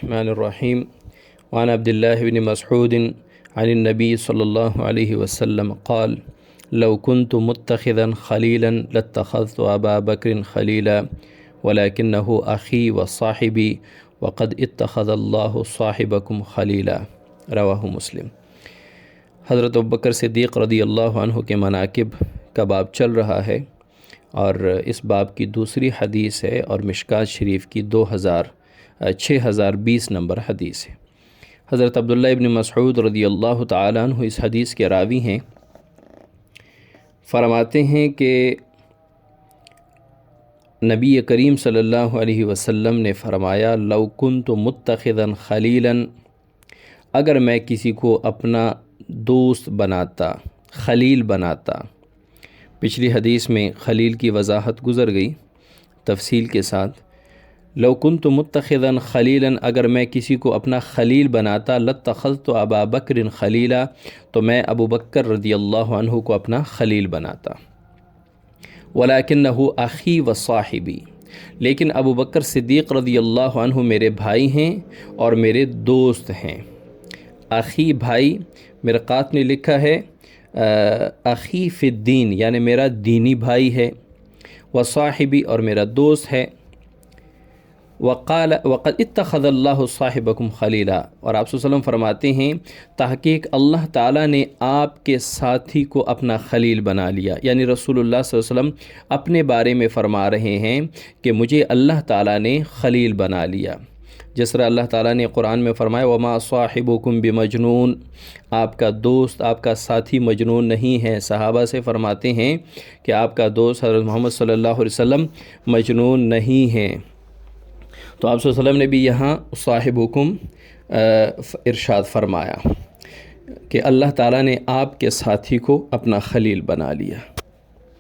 الرحمن الرحیم وعن عبد اللہ بن مسعود عن النبی صلی اللہ علیہ وسلم قال لو كنت متخذا خلیلا لاتخذت ابا بکر خلیلا ولكنه اخی وصاحبی وقد اتخذ اللہ صاحبکم خلیلا رواہ مسلم۔ حضرت ابوبکر صدیق رضی اللہ عنہ کے مناقب کا باب چل رہا ہے اور اس باب کی دوسری حدیث ہے اور مشکات شریف کی 6020 نمبر حدیث ہے۔ حضرت عبداللہ ابن مسعود رضی اللہ تعالیٰ عنہ اس حدیث کے راوی ہیں۔ فرماتے ہیں کہ نبی کریم صلی اللہ علیہ وسلم نے فرمایا لو کنت متخذا خلیلا، اگر میں کسی کو اپنا دوست بناتا، خلیل بناتا۔ پچھلی حدیث میں خلیل کی وضاحت گزر گئی تفصیل کے ساتھ۔ لو کنت متخذا خلیلا، اگر میں کسی کو اپنا خلیل بناتا، لاتخذت ابا بکر خلیلا، تو میں ابو بکر رضی اللہ عنہ کو اپنا خلیل بناتا۔ ولکنہ اخی و صاحبی، لیکن ابو بکر صدیق رضی اللہ عنہ میرے بھائی ہیں اور میرے دوست ہیں۔ اخی بھائی، مرقات نے لکھا ہے اخی فی الدین، یعنی میرا دینی بھائی ہے، وصاحبی اور میرا دوست ہے۔ وقد اتخذ اللہ صاحبکم خلیلا، اور آپ صلی اللہ علیہ وسلم فرماتے ہیں تحقیق اللہ تعالیٰ نے آپ کے ساتھی کو اپنا خلیل بنا لیا، یعنی رسول اللہ صلی اللہ علیہ وسلم اپنے بارے میں فرما رہے ہیں کہ مجھے اللہ تعالیٰ نے خلیل بنا لیا۔ جس طرح اللہ تعالیٰ نے قرآن میں فرمایا وما صاحبکم بمجنون، آپ کا دوست، آپ کا ساتھی مجنون نہیں ہے۔ صحابہ سے فرماتے ہیں کہ آپ کا دوست حضرت محمد صلی اللہ علیہ وسلم مجنون نہیں ہیں۔ تو آپ صلی اللہ علیہ وسلم نے بھی یہاں صاحبکم ارشاد فرمایا کہ اللہ تعالیٰ نے آپ کے ساتھی کو اپنا خلیل بنا لیا۔